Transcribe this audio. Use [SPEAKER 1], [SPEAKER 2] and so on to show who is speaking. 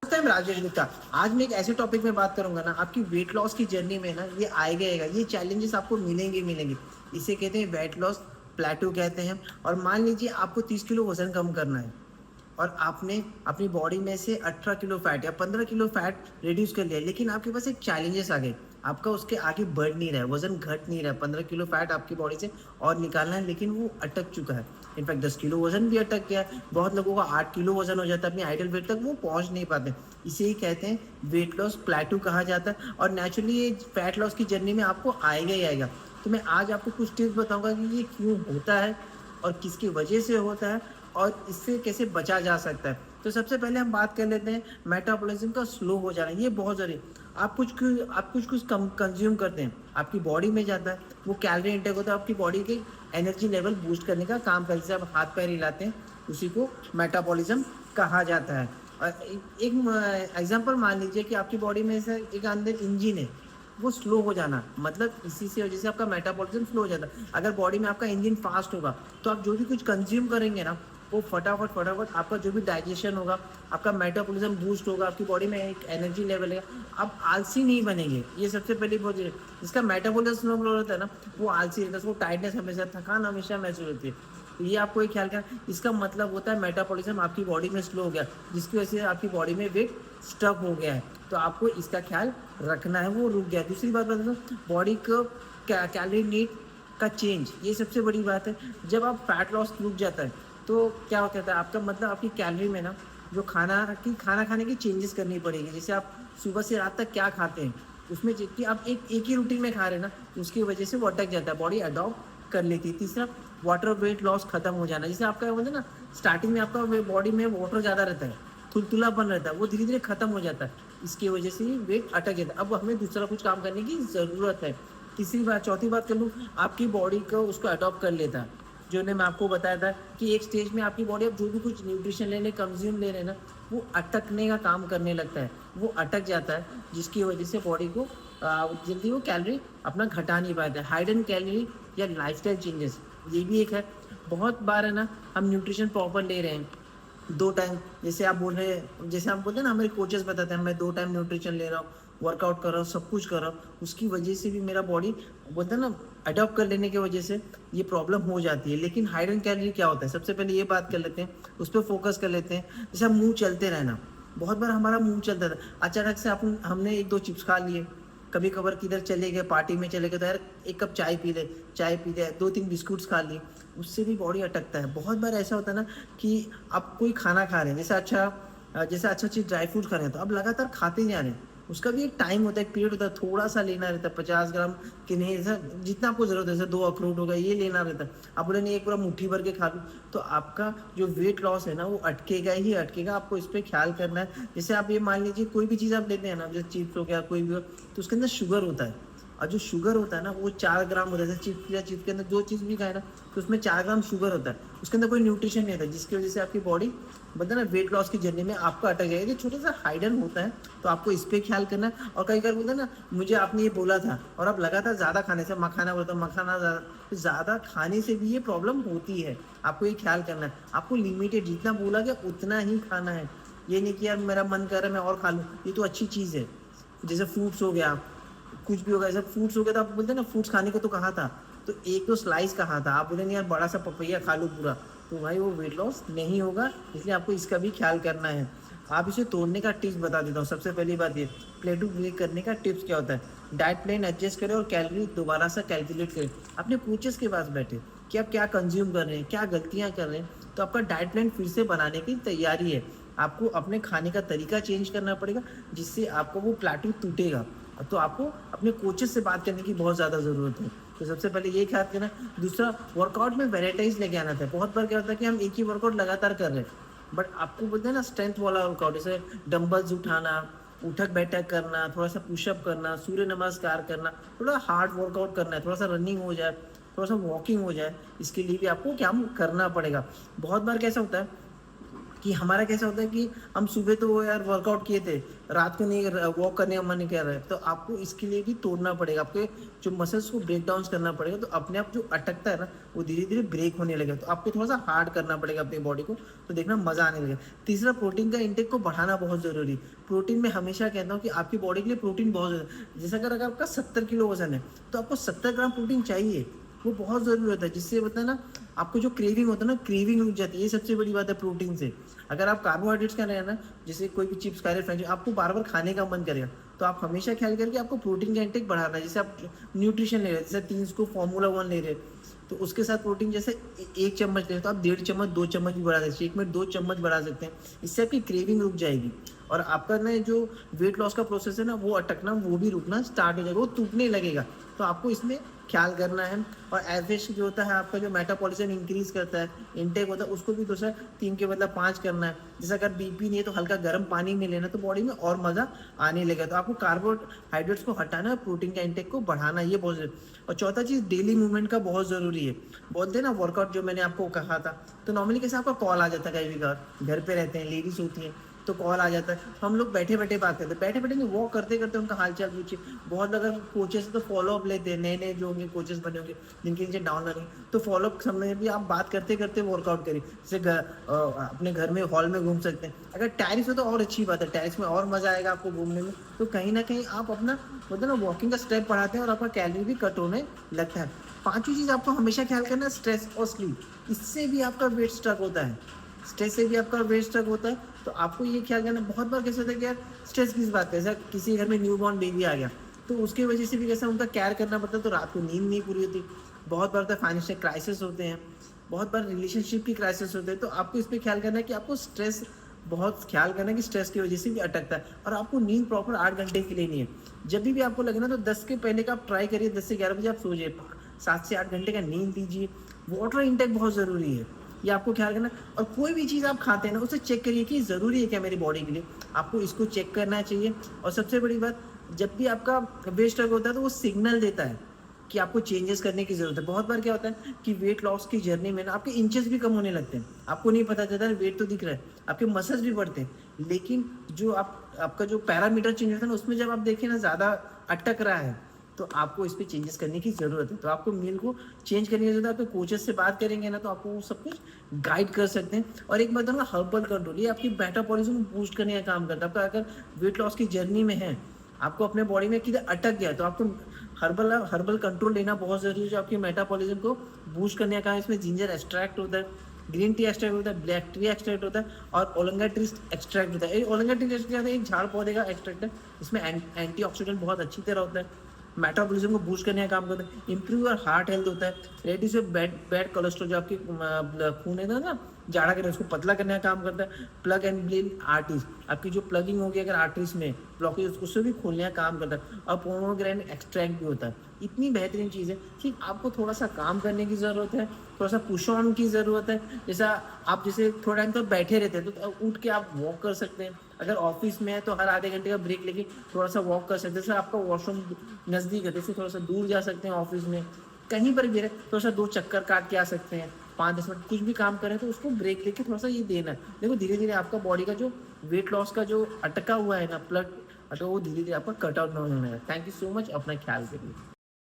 [SPEAKER 1] Time Rajesh Gupta. आज मैं एक ऐसे टॉपिक में बात करूंगा ना, आपकी वेट लॉस की जर्नी में ना ये आएगा, ये चैलेंजेस आपको मिलेंगे। इसे कहते हैं वेट लॉस प्लेटू कहते हैं। और मान लीजिए आपको 30 किलो वजन कम करना है और आपने अपनी बॉडी में से 18 किलो फैट या 15 किलो फैट रिड्यूस कर लिया, लेकिन आपके पास एक चैलेंजेस आ गए, आपका उसके आगे बढ़ नहीं रहा है, वजन घट नहीं रहा है, 15 किलो फैट आपकी बॉडी से और निकालना है, लेकिन वो अटक चुका है। इनफैक्ट 10 किलो वजन भी अटक गया है। बहुत लोगों का 8 किलो वजन हो जाता है, अपनी आइडल वेट तक वो पहुंच नहीं पाते। इसे ही कहते हैं वेट लॉस प्लेटू कहा जाता है। और नेचुरली ये फैट लॉस की जर्नी में आपको आएगा ही आएगा। तो मैं आज आपको कुछ टिप्स बताऊंगा कि ये क्यों होता है और किसकी वजह से होता है और इससे कैसे बचा जा सकता है। तो सबसे पहले हम बात कर लेते हैं मेटाबॉलिज्म का स्लो हो जाना। ये बहुत ज़रूरी। आप कुछ कम कंज्यूम करते हैं, आपकी बॉडी में जाता है, वो कैलोरी इंटेक होता है, आपकी बॉडी के एनर्जी लेवल बूस्ट करने का काम करते हैं। जैसे आप हाथ पैर हिलाते हैं, उसी को मेटाबॉलिज्म कहा जाता है। और एक एग्जांपल मान लीजिए कि आपकी बॉडी में से एक अंदर इंजन है, वो स्लो हो जाना, मतलब इसी से वजह से आपका मेटाबॉलिज्म स्लो हो जाता है। अगर बॉडी में आपका इंजन फास्ट होगा तो आप जो भी कुछ कंज्यूम करेंगे ना, वो फटाफट आपका जो भी डाइजेशन होगा, आपका मेटाबॉलिज्म बूस्ट होगा, आपकी बॉडी में एक एनर्जी लेवल है, आप आलसी नहीं बनेंगे। ये सबसे पहली बहुत जिसका मेटाबॉलिज्म स्लो होता है ना, वो आलसी रहता है, उसको टाइटनेस हमेशा, थकान हमेशा महसूस होती है। तो ये आपको एक ख्याल करना, इसका मतलब होता है मेटाबॉलिज्म आपकी बॉडी में स्लो हो गया, जिसकी वजह से आपकी बॉडी में वेट स्टक हो गया है। तो आपको इसका ख्याल रखना है, वो रुक गया। दूसरी बात बता दूं, बॉडी को कैलोरी नीड का चेंज, ये सबसे बड़ी बात है। जब आप फैट लॉस रुक जाता है तो क्या हो कहता है, आपका मतलब आपकी कैलोरी में ना जो खाना खाने की चेंजेस करनी पड़ेगी। जैसे आप सुबह से रात तक क्या खाते हैं, उसमें कि आप एक ही रूटीन में खा रहे हैं ना, उसकी वजह से वो अटक जाता है, बॉडी अडॉप्ट कर लेती है। तीसरा, वाटर वेट लॉस खत्म हो जाना। जैसे आपका बोलते हैं ना, स्टार्टिंग में आपका बॉडी में वाटर ज़्यादा रहता है, तुलतुलापन रहता है, वो धीरे धीरे खत्म हो जाता है, इसकी वजह से वेट अटक जाता है। अब हमें दूसरा कुछ काम करने की ज़रूरत है। तीसरी बात, चौथी बात कर लूँ, आपकी बॉडी को उसको अडॉप्ट कर लेता है। जो ने मैं आपको बताया था कि एक स्टेज में आपकी बॉडी अब जो भी कुछ न्यूट्रिशन लेने कंज्यूम ले रहे हैं ना, वो अटकने का काम करने लगता है, वो अटक जाता है, जिसकी वजह से बॉडी को जल्दी वो कैलोरी अपना घटा नहीं पाता है। हाइडन कैलोरी या लाइफस्टाइल चेंजेस, ये भी एक है। बहुत बार है ना, हम न्यूट्रिशन प्रॉपर ले रहे हैं, 2 टाइम, जैसे आप बोल रहे हैं, जैसे आप बोलते हैं ना, हमारे कोचेस बताते हैं मैं 2 टाइम न्यूट्रिशन ले रहा हूँ, वर्कआउट कर रहा हूँ, सब कुछ कर रहा हूँ, उसकी वजह से भी मेरा बॉडी बोलते हैं ना, अडॉप्ट कर लेने की वजह से ये प्रॉब्लम हो जाती है। लेकिन हाइडन कैलोरी क्या होता है, सबसे पहले ये बात कर लेते हैं, उस पर फोकस कर लेते हैं। जैसे हम मुँह चलते रहना, बहुत बार हमारा मुँह चलता था, अचानक से हमने 1-2 चिप्स खा लिए, कभी कभार किधर चले गए, पार्टी में चले गए तो यार 1 कप चाय पी ले, 2-3 बिस्कुट्स खा लिए, उससे भी बॉडी अटकता है। बहुत बार ऐसा होता है ना कि आप कोई खाना खा रहे हैं, जैसे अच्छा चीज़ ड्राई फ्रूट खा रहे हैं, तो आप लगातार खाते ही जा रहे हैं, उसका भी एक टाइम होता है, एक पीरियड होता है, थोड़ा सा लेना रहता है, 50 ग्राम कि नहीं, ऐसा जितना आपको ज़रूरत है। जैसे 2 अखरोट हो गया, ये लेना रहता है। आप बोले नहीं, एक पूरा मुट्ठी भर के खा लूँ, तो आपका जो वेट लॉस है ना, वो अटकेगा ही अटकेगा। आपको इस पर ख्याल करना है। जैसे आप ये मान लीजिए, कोई भी चीज़ आप लेते हैं ना, जैसे चिप्स हो गया, कोई भी हो, तो उसके अंदर शुगर होता है, और जो शुगर होता है ना, वो 4 ग्राम होता है। जैसे चिप्स के अंदर जो चीज़ भी खाए ना, तो उसमें 4 ग्राम शुगर होता है, उसके अंदर कोई न्यूट्रिशन नहीं होता, जिसकी वजह से आपकी बॉडी बता ना वेट लॉस की जर्नी में आपका अटक जाएगा। ये छोटा सा हाइडन होता है, तो आपको इस पर ख्याल करना है। और कई बार बोलते हैं ना, मुझे आपने ये बोला था, और आप लगातार ज़्यादा खाने से, मखाना बोलता हूँ, मखाना ज़्यादा खाने से भी ये प्रॉब्लम होती है। आपको ये ख्याल करना है, आपको लिमिटेड, जितना बोला गया उतना ही खाना है। ये नहीं कि यार मेरा मन कर रहा है मैं और खा लूँ, ये तो अच्छी चीज़ है। जैसे फ्रूट्स हो गया, कुछ भी होगा, ऐसा फ्रूट्स हो गया, तो आप बोलते हैं ना फ्रूट्स खाने को तो कहा था, तो एक तो स्लाइस कहा था, आप बोले नहीं यार बड़ा सा पपैया खा लो पूरा, तो भाई वो वेट लॉस नहीं होगा। इसलिए आपको इसका भी ख्याल करना है। आप इसे तोड़ने का टिप्स बता देता हूँ। सबसे पहली बात, ये प्लेटू ब्रेक करने का टिप्स क्या होता है, डाइट प्लान एडजस्ट करें और कैलोरी दोबारा से कैलकुलेट करें। अपने कोचेस के पास बैठे कि आप क्या कंज्यूम कर रहे हैं, क्या गलतियाँ कर रहे हैं, तो आपका डाइट प्लान फिर से बनाने की तैयारी है। आपको अपने खाने का तरीका चेंज करना पड़ेगा, जिससे आपको वो प्लेटू टूटेगा। तो आपको अपने कोचेस से बात करने की बहुत ज़्यादा ज़रूरत है। तो सबसे पहले ये ख्याल करना। दूसरा, वर्कआउट में वेराइटीज़ लेके आना था। बहुत बार क्या होता है कि हम एक ही वर्कआउट लगातार कर रहे हैं, बट आपको बोलते हैं ना स्ट्रेंथ वाला वर्कआउट, जैसे डंबल्स उठाना, उठक बैठक करना, थोड़ा सा पुशअप करना, सूर्य नमस्कार करना, थोड़ा हार्ड वर्कआउट करना है, थोड़ा सा रनिंग हो जाए, थोड़ा सा वॉकिंग हो जाए, इसके लिए भी आपको क्या करना पड़ेगा। बहुत बार कैसा होता है, कि हमारा कैसा होता है कि हम सुबह तो वो यार वर्कआउट किए थे, रात को नहीं वॉक करने का मन नहीं कर रहा है, तो आपको इसके लिए भी तोड़ना पड़ेगा, आपके जो मसल्स को ब्रेक डाउन करना पड़ेगा, तो अपने आप जो अटकता है ना वो धीरे धीरे ब्रेक होने लगेगा, तो आपको थोड़ा सा हार्ड करना पड़ेगा अपनी बॉडी को, तो देखना मजा आने लगेगा। तीसरा, प्रोटीन का इंटेक को बढ़ाना बहुत जरूरी है। प्रोटीन में हमेशा कहता हूँ कि आपकी बॉडी के लिए प्रोटीन बहुत जरूरी, जैसे अगर आपका 70 किलो वजन है तो आपको 70 ग्राम प्रोटीन चाहिए, वो बहुत जरूरी होता है, जिससे होता है ना आपको जो क्रेविंग होता है ना, क्रेविंग रुक जाती है, ये सबसे बड़ी बात है प्रोटीन से। अगर आप कार्बोहाइड्रेट्स खा रहे हैं ना, जैसे कोई भी चिप्स खा रहे हैं, फ्रेंच, आपको बार बार खाने का मन करेगा, तो आप हमेशा ख्याल करके आपको प्रोटीन का इंटेक बढ़ाना है। जैसे आप न्यूट्रिशन ले रहे हैं, जैसे 3 स्कूप फार्मूला 1 ले रहे हैं, तो उसके साथ प्रोटीन जैसे 1 चम्मच ले रहे हैं, तो आप 1.5 चम्मच 2 चम्मच भी बढ़ा सकते हैं, शेक में 2 चम्मच बढ़ा सकते हैं, इससे आपकी क्रेविंग रुक जाएगी, और आपका ना जो वेट लॉस का प्रोसेस है ना, वो अटकना वो भी रुकना स्टार्ट हो जाएगा, वो टूटने लगेगा। तो आपको इसमें ख्याल करना है। और एवरेज जो होता है आपका जो मेटाबॉलिज्म इंक्रीज करता है, इंटेक होता है, उसको भी दूसरा 3 के बदला 5 करना है। जैसे अगर बीपी नहीं है तो हल्का गर्म पानी में लेना, तो बॉडी में और मजा आने लगेगा। तो आपको कार्बोहाइड्रेट्स को हटाना है, प्रोटीन का इंटेक को बढ़ाना, ये बहुत जरूरी। और चौथा चीज, डेली मूवमेंट का बहुत जरूरी है। बोलते हैं ना वर्कआउट, जो मैंने आपको कहा था, तो नॉर्मली कैसे आपका कॉल आ जाता है, कभी भी घर पे रहते हैं, लेडीज होती हैं, तो कॉल आ जाता है, तो हम लोग बैठे बैठे बात करते हैं, बैठे बैठे नहीं, वॉक करते करते उनका हालचाल पूछिए। बहुत अगर कोचेस से तो फॉलो अप लेते हैं, नए नए जो होंगे कोचेस बने होंगे जिनके नीचे डाउन लगे, तो फॉलो अप समय भी आप बात करते करते वर्कआउट करिए। जैसे अपने घर में हॉल में घूम सकते हैं, अगर टेरिस हो तो और अच्छी बात है, टेरिस में और मजा आएगा आपको घूमने में। तो कहीं ना कहीं आप अपना मतलब ना वॉकिंग का स्टेप बढ़ाते हैं और आपका कैलोरी भी कट होने लगता है। पांचवी चीज आपको हमेशा ख्याल करना है, स्ट्रेस और स्लीप, इससे भी आपका वेट स्ट्रक होता है, स्ट्रेस से भी आपका वेट स्ट्रक होता है। तो आपको ये ख्याल करना, बहुत बार कैसे होता है कि यार स्ट्रेस किस बात का, जैसा किसी घर में न्यू बॉर्न बेबी आ गया, तो उसकी वजह से भी कैसा उनका केयर करना पड़ता है, तो रात को नींद नहीं पूरी होती, बहुत बार फाइनेंशियल क्राइसिस होते हैं, बहुत बार रिलेशनशिप की क्राइसिस होते हैं। तो आपको इस पर ख्याल करना है कि आपको स्ट्रेस बहुत ख्याल करना है कि स्ट्रेस की वजह से भी अटकता है, और आपको नींद प्रॉपर 8 घंटे की लेनी है। जब भी आपको लगे ना, तो 10 के पहले का आप ट्राई करिए, 10 से 11 बजे आप सो जाइए, 7 से 8 घंटे का नींद लीजिए। वाटर इंटेक बहुत ज़रूरी है, ये आपको ख्याल करना। और कोई भी चीज़ आप खाते हैं ना, उसे चेक करिए कि ज़रूरी है क्या मेरी बॉडी के लिए, आपको इसको चेक करना चाहिए। और सबसे बड़ी बात, जब भी आपका वेट स्ट्रक होता है तो वो सिग्नल देता है कि आपको चेंजेस करने की ज़रूरत है। बहुत बार क्या होता है कि वेट लॉस की जर्नी में ना आपके इंचेस भी कम होने लगते हैं, आपको नहीं पता चलता, वेट तो दिख रहा है, आपके मसल्स भी बढ़ते हैं, लेकिन जो आपका जो पैरामीटर चेंज होता है ना, उसमें जब आप देखें ना ज़्यादा अटक रहा है, तो आपको इस पर चेंजेस करने की ज़रूरत है। तो आपको मील को चेंज करने की ज़रूरत है, आपके कोचेस से बात करेंगे ना, तो आपको वो सब कुछ गाइड कर सकते हैं। और एक बात बताऊँगा, हर्बल कंट्रोल, ये आपकी मेटाबॉलिज्म को बूस्ट करने का काम करता है। आपका अगर वेट लॉस की जर्नी में है, आपको अपने बॉडी में किधर अटक गया, तो आपको हर्बल कंट्रोल लेना बहुत ज़रूरी है, जो आपकी मेटाबॉलिज्म को बूस्ट करने का काम। इसमें जिंजर एक्सट्रैक्ट होता है, ग्रीन टी एक्सट्रैक्ट होता है, ब्लैक टी एक्सट्रैक्ट होता है, और ओलंगा ट्री एक्सट्रैक्ट होता है। ओलंगा ट्री एक्सट्रैक्ट एक झाड़ पौधे का एक्सट्रैक्ट है, इसमें एंटीऑक्सीडेंट बहुत अच्छी तरह होता है, मेटाबॉलिज्म को बूस्ट करने का काम करता है, इंप्रूव और हार्ट हेल्थ होता है, रेड्यूस बैड कोलेस्ट्रॉल, जो आपकी खून है ना जाड़ा करने, उसको पतला करने का काम करता है। प्लग एंड ब्लीड आर्टरीज, आपकी जो प्लगिंग होगी अगर आर्टरीज में ब्लॉकेज, उससे भी खोलने का काम करता है। और पोमोग्रेनेट एक्सट्रैक्ट भी होता है। इतनी बेहतरीन चीज़ है कि आपको थोड़ा सा काम करने की ज़रूरत है, थोड़ा सा पुश ऑन की ज़रूरत है। जैसा आप जैसे थोड़ा टाइम तो बैठे रहते हैं, तो उठ के आप वॉक कर सकते हैं। अगर ऑफिस में है तो हर आधे घंटे का ब्रेक लेके थोड़ा सा वॉक कर सकते हैं। जैसे आपका वॉशरूम नज़दीक है, जैसे थोड़ा सा दूर जा सकते हैं, ऑफिस में कहीं पर भी रहे, थोड़ा सा 2 चक्कर काट के आ सकते हैं। 5-10 मिनट कुछ भी काम करें तो उसको ब्रेक लेके थोड़ा सा ये देना है। देखो धीरे धीरे आपका बॉडी का जो वेट लॉस का जो अटका हुआ है ना प्लग, तो वो धीरे धीरे आपका कट आउट होने लगेगा। थैंक यू सो मच, अपना ख्याल करिए।